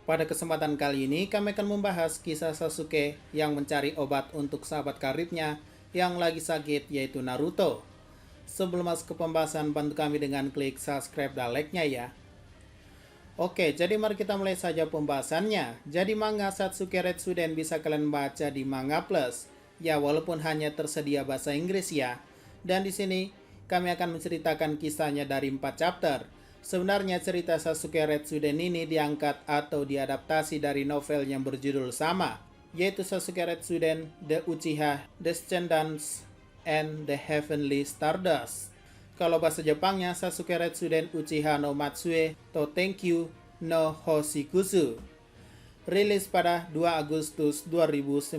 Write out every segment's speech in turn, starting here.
Pada kesempatan kali ini, kami akan membahas kisah Sasuke yang mencari obat untuk sahabat karibnya yang lagi sakit, yaitu Naruto. Sebelum masuk ke pembahasan, bantu kami dengan klik subscribe dan like-nya ya. Oke, jadi mari kita mulai saja pembahasannya. Jadi manga Sasuke Retsuden bisa kalian baca di Manga Plus. Ya, walaupun hanya tersedia bahasa Inggris ya. Dan di sini kami akan menceritakan kisahnya dari 4 chapter. Sebenarnya cerita Sasuke Retsuden ini diangkat atau diadaptasi dari novel yang berjudul sama, yaitu Sasuke Retsuden, The Uchiha Descendants, and the Heavenly Stardust. Kalau bahasa Jepangnya Sasuke Retsuden Uchiha no Matsue to Tenkyu no Hoshikusu. Rilis pada 2 Agustus 2019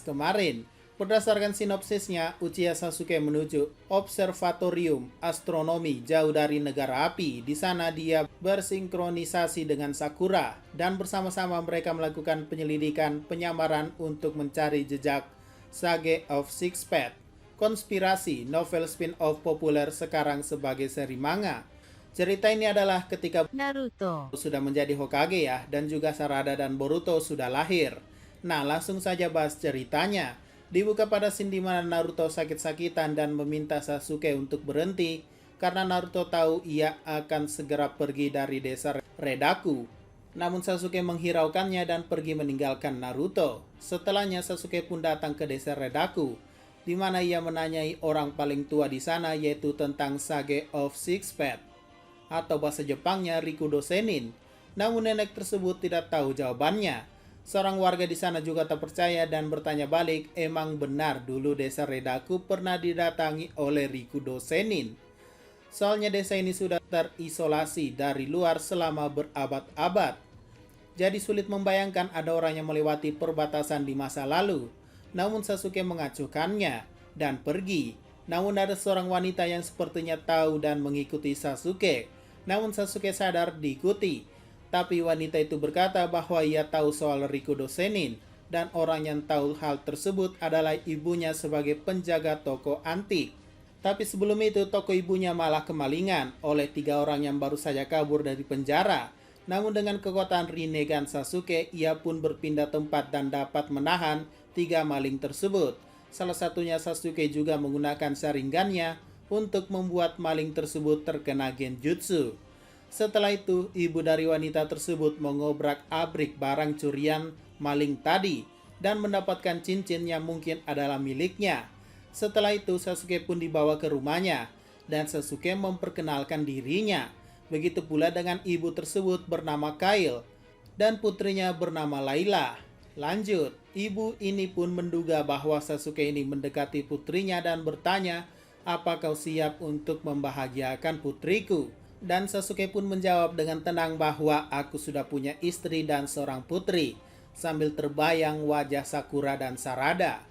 kemarin. Berdasarkan sinopsisnya, Uchiha Sasuke menuju Observatorium Astronomi jauh dari negara api. Di sana dia bersinkronisasi dengan Sakura dan bersama-sama mereka melakukan penyelidikan penyamaran untuk mencari jejak Sage of Six Paths. Konspirasi, novel spin-off populer sekarang sebagai seri manga. Cerita ini adalah ketika Naruto. sudah menjadi Hokage ya, dan juga Sarada dan Boruto sudah lahir. Nah, langsung saja bahas ceritanya. Dibuka pada scene di mana Naruto sakit-sakitan dan meminta Sasuke untuk berhenti karena Naruto tahu ia akan segera pergi dari desa Redaku. Namun Sasuke menghiraukannya dan pergi meninggalkan Naruto. Setelahnya Sasuke pun datang ke desa Redaku, di mana ia menanyai orang paling tua di sana, yaitu tentang Sage of Six Paths atau bahasa Jepangnya Rikudo Senin. Namun nenek tersebut tidak tahu jawabannya. Seorang warga di sana juga tak percaya dan bertanya balik, emang benar dulu desa Redaku pernah didatangi oleh Rikudo Senin. Soalnya desa ini sudah terisolasi dari luar selama berabad-abad. Jadi sulit membayangkan ada orang yang melewati perbatasan di masa lalu. Namun Sasuke mengacuhkannya dan pergi. Namun ada seorang wanita yang sepertinya tahu dan mengikuti Sasuke. Namun Sasuke sadar diikuti. Tapi wanita itu berkata bahwa ia tahu soal Rikudo Senin, dan orang yang tahu hal tersebut adalah ibunya sebagai penjaga toko antik. Tapi sebelum itu toko ibunya malah kemalingan oleh 3 orang yang baru saja kabur dari penjara. Namun dengan kekuatan Rinnegan Sasuke, ia pun berpindah tempat dan dapat menahan 3 maling tersebut. Salah satunya Sasuke juga menggunakan Sharingannya untuk membuat maling tersebut terkena genjutsu. Setelah itu, ibu dari wanita tersebut mengobrak-abrik barang curian maling tadi dan mendapatkan cincin yang mungkin adalah miliknya. Setelah itu, Sasuke pun dibawa ke rumahnya dan Sasuke memperkenalkan dirinya. Begitu pula dengan ibu tersebut bernama Kail dan putrinya bernama Layla. Lanjut, ibu ini pun menduga bahwa Sasuke ini mendekati putrinya dan bertanya, "Apa kau siap untuk membahagiakan putriku?" Dan Sasuke pun menjawab dengan tenang bahwa aku sudah punya istri dan seorang putri, sambil terbayang wajah Sakura dan Sarada.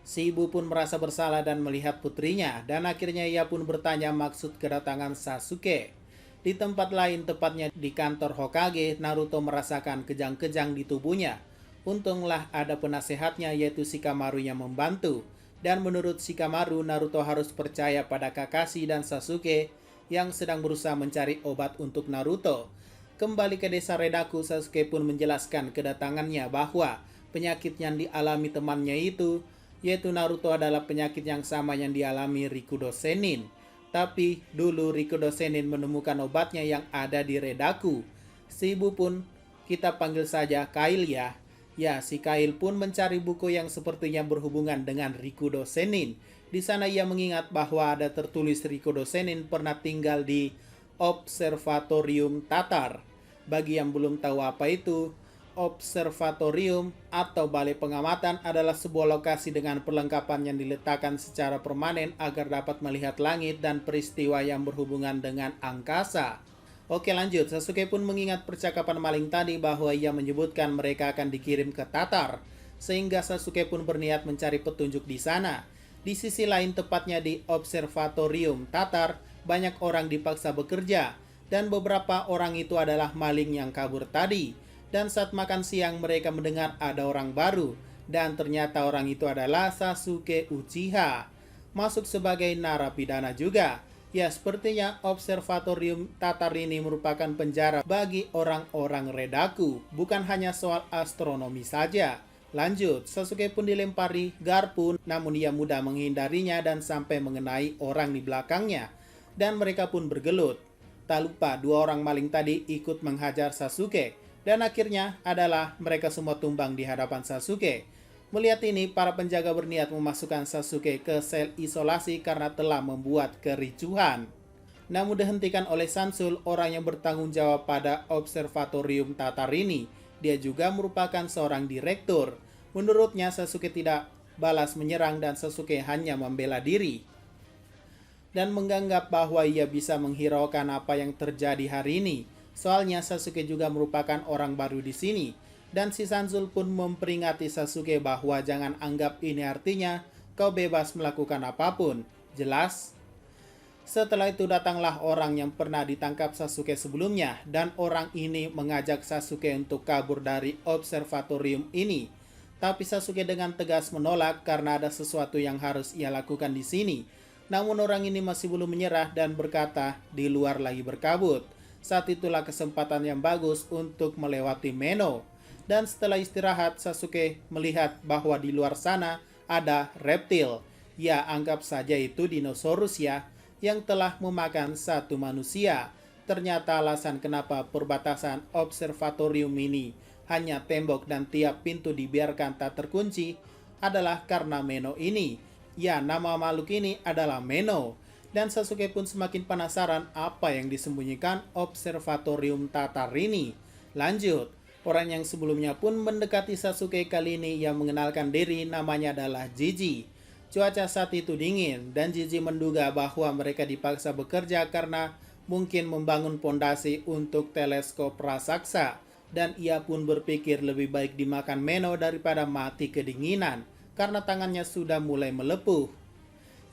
Si ibu pun merasa bersalah dan melihat putrinya, dan akhirnya ia pun bertanya maksud kedatangan Sasuke. Di tempat lain, tepatnya di kantor Hokage, Naruto merasakan kejang-kejang di tubuhnya. Untunglah ada penasehatnya, yaitu Shikamaru yang membantu. Dan menurut Shikamaru, Naruto harus percaya pada Kakashi dan Sasuke yang sedang berusaha mencari obat untuk Naruto. Kembali ke desa Redaku, Sasuke pun menjelaskan kedatangannya bahwa penyakit yang dialami temannya itu, yaitu Naruto, adalah penyakit yang sama yang dialami Rikudo Senin. Tapi dulu Rikudo Senin menemukan obatnya yang ada di Redaku. Si ibu pun kita panggil saja Kail ya. Ya, si Kail pun mencari buku yang sepertinya berhubungan dengan Rikudo Senin. Di sana ia mengingat bahwa ada tertulis Rikudo Senin pernah tinggal di Observatorium Tatar. Bagi yang belum tahu apa itu, Observatorium atau Balai Pengamatan adalah sebuah lokasi dengan perlengkapan yang diletakkan secara permanen agar dapat melihat langit dan peristiwa yang berhubungan dengan angkasa. Oke, lanjut. Sasuke pun mengingat percakapan maling tadi bahwa ia menyebutkan mereka akan dikirim ke Tatar, sehingga Sasuke pun berniat mencari petunjuk di sana. Di sisi lain, tepatnya di Observatorium Tatar, banyak orang dipaksa bekerja, dan beberapa orang itu adalah maling yang kabur tadi. Dan saat makan siang, mereka mendengar ada orang baru, dan ternyata orang itu adalah Sasuke Uchiha. Masuk sebagai narapidana juga. Ya, sepertinya observatorium Tatar ini merupakan penjara bagi orang-orang Redaku, bukan hanya soal astronomi saja. Lanjut, Sasuke pun dilempari garpu, namun ia mudah menghindarinya dan sampai mengenai orang di belakangnya. Dan mereka pun bergelut. Tak lupa, dua orang maling tadi ikut menghajar Sasuke. Dan akhirnya adalah mereka semua tumbang di hadapan Sasuke. Melihat ini, para penjaga berniat memasukkan Sasuke ke sel isolasi karena telah membuat kericuhan. Namun dihentikan oleh Sansul, orang yang bertanggung jawab pada observatorium Tatar ini. Dia juga merupakan seorang direktur. Menurutnya, Sasuke tidak balas menyerang dan Sasuke hanya membela diri. Dan menganggap bahwa ia bisa menghiraukan apa yang terjadi hari ini. Soalnya Sasuke juga merupakan orang baru di sini. Dan si Sansul pun memperingati Sasuke bahwa jangan anggap ini artinya kau bebas melakukan apapun. Jelas? Setelah itu datanglah orang yang pernah ditangkap Sasuke sebelumnya. Dan orang ini mengajak Sasuke untuk kabur dari observatorium ini. Tapi Sasuke dengan tegas menolak karena ada sesuatu yang harus ia lakukan di sini. Namun orang ini masih belum menyerah dan berkata di luar lagi berkabut. Saat itulah kesempatan yang bagus untuk melewati Meno. Dan setelah istirahat, Sasuke melihat bahwa di luar sana ada reptil. Ya, anggap saja itu dinosaurus ya, yang telah memakan satu manusia. Ternyata alasan kenapa perbatasan observatorium ini hanya tembok dan tiap pintu dibiarkan tak terkunci adalah karena Meno ini. Ya, nama makhluk ini adalah Meno. Dan Sasuke pun semakin penasaran apa yang disembunyikan observatorium Tatar ini. Lanjut. Orang yang sebelumnya pun mendekati Sasuke kali ini yang mengenalkan diri namanya adalah Jiji. Cuaca saat itu dingin dan Jiji menduga bahwa mereka dipaksa bekerja karena mungkin membangun pondasi untuk teleskop raksasa. Dan ia pun berpikir lebih baik dimakan Meno daripada mati kedinginan karena tangannya sudah mulai melepuh.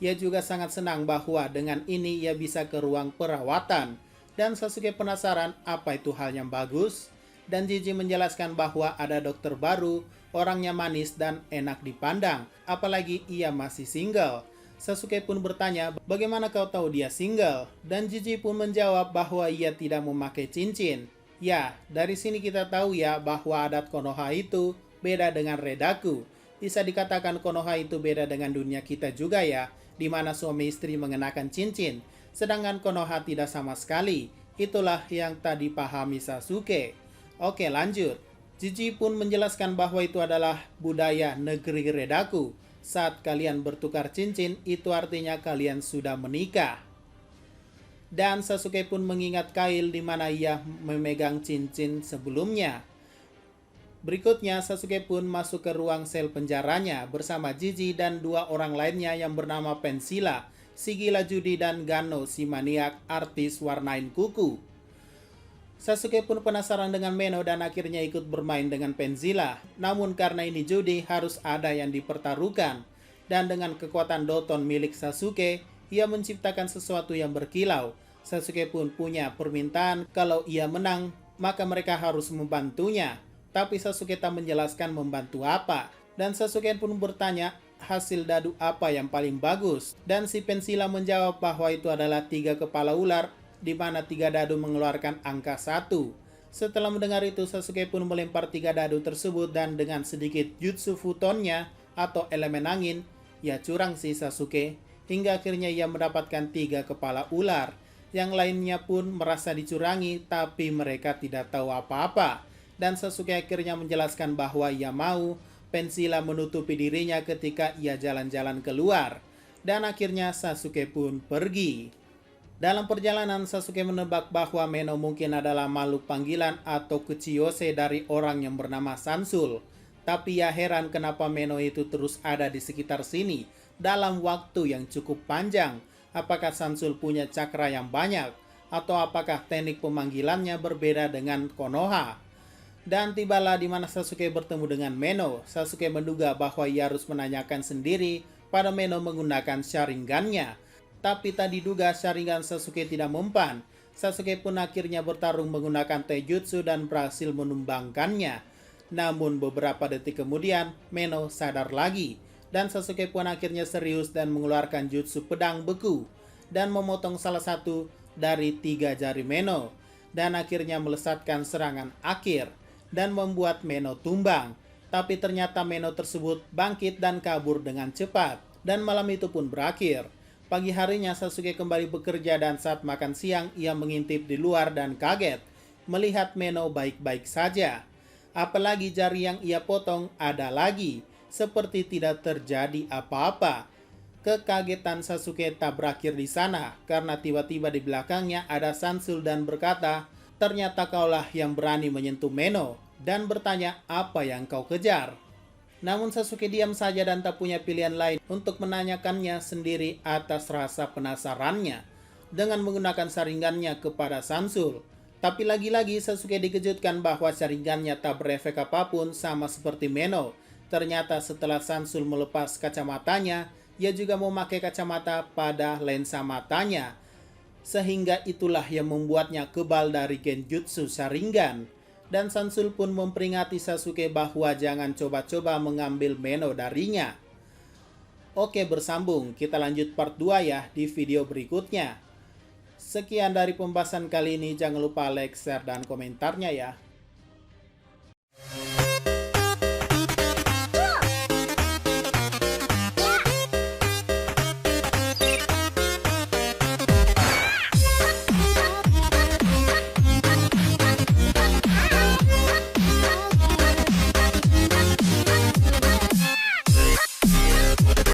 Ia juga sangat senang bahwa dengan ini ia bisa ke ruang perawatan. Dan Sasuke penasaran apa itu hal yang bagus. Dan Jiji menjelaskan bahwa ada dokter baru, orangnya manis dan enak dipandang, apalagi ia masih single. Sasuke pun bertanya, bagaimana kau tahu dia single? Dan Jiji pun menjawab bahwa ia tidak memakai cincin. Ya, dari sini kita tahu ya bahwa adat Konoha itu beda dengan Redaku. Bisa dikatakan Konoha itu beda dengan dunia kita juga ya, di mana suami istri mengenakan cincin, sedangkan Konoha tidak sama sekali. Itulah yang tadi pahami Sasuke. Oke, lanjut. Jiji pun menjelaskan bahwa itu adalah budaya negeri Redaku. Saat kalian bertukar cincin, itu artinya kalian sudah menikah. Dan Sasuke pun mengingat kail di mana ia memegang cincin sebelumnya. Berikutnya, Sasuke pun masuk ke ruang sel penjaranya bersama Jiji dan dua orang lainnya yang bernama Pensila, si gila judi, dan Gano, si maniak artis warnain kuku. Sasuke pun penasaran dengan Meno dan akhirnya ikut bermain dengan Pensila. Namun karena ini judi, harus ada yang dipertaruhkan. Dan dengan kekuatan Doton milik Sasuke, ia menciptakan sesuatu yang berkilau. Sasuke pun punya permintaan kalau ia menang, maka mereka harus membantunya. Tapi Sasuke tak menjelaskan membantu apa. Dan Sasuke pun bertanya hasil dadu apa yang paling bagus. Dan si Pensila menjawab bahwa itu adalah 3 kepala ular, di mana 3 dadu mengeluarkan angka 1. Setelah mendengar itu, Sasuke pun melempar 3 dadu tersebut dan dengan sedikit jutsu futonnya atau elemen angin, ia curang si Sasuke, hingga akhirnya ia mendapatkan 3 kepala ular. Yang lainnya pun merasa dicurangi, tapi mereka tidak tahu apa-apa. Dan Sasuke akhirnya menjelaskan bahwa ia mau Pensila menutupi dirinya ketika ia jalan-jalan keluar. Dan akhirnya Sasuke pun pergi. Dalam perjalanan, Sasuke menebak bahwa Meno mungkin adalah makhluk panggilan atau Kuchiyose dari orang yang bernama Sansul. Tapi ia heran kenapa Meno itu terus ada di sekitar sini dalam waktu yang cukup panjang. Apakah Sansul punya cakra yang banyak? Atau apakah teknik pemanggilannya berbeda dengan Konoha? Dan tibalah di mana Sasuke bertemu dengan Meno. Sasuke menduga bahwa ia harus menanyakan sendiri pada Meno menggunakan Sharingan-nya. Tapi tak diduga Sharingan Sasuke tidak mempan. Sasuke pun akhirnya bertarung menggunakan Taijutsu dan berhasil menumbangkannya. Namun beberapa detik kemudian, Meno sadar lagi. Dan Sasuke pun akhirnya serius dan mengeluarkan jutsu pedang beku. dan memotong salah satu dari 3 jari Meno, dan akhirnya melesatkan serangan akhir dan membuat Meno tumbang. Tapi ternyata Meno tersebut bangkit dan kabur dengan cepat, dan malam itu pun berakhir. Pagi harinya Sasuke kembali bekerja dan saat makan siang ia mengintip di luar dan kaget melihat Meno baik-baik saja. Apalagi jari yang ia potong ada lagi, seperti tidak terjadi apa-apa. Kekagetan Sasuke tak berakhir di sana karena tiba-tiba di belakangnya ada Sansul dan berkata, "Ternyata kaulah yang berani menyentuh Meno," dan bertanya apa yang kau kejar. Namun Sasuke diam saja dan tak punya pilihan lain untuk menanyakannya sendiri atas rasa penasarannya dengan menggunakan saringannya kepada Sansul. Tapi lagi-lagi Sasuke dikejutkan bahwa saringannya tak berefek apapun sama seperti Meno. Ternyata setelah Sansul melepas kacamatanya, ia juga memakai kacamata pada lensa matanya. Sehingga itulah yang membuatnya kebal dari Genjutsu Sharingan. Dan Sansul pun memperingati Sasuke bahwa jangan coba-coba mengambil Meno darinya. Oke, bersambung. Kita lanjut part 2 ya di video berikutnya. Sekian dari pembahasan kali ini. Jangan lupa like, share, dan komentarnya ya.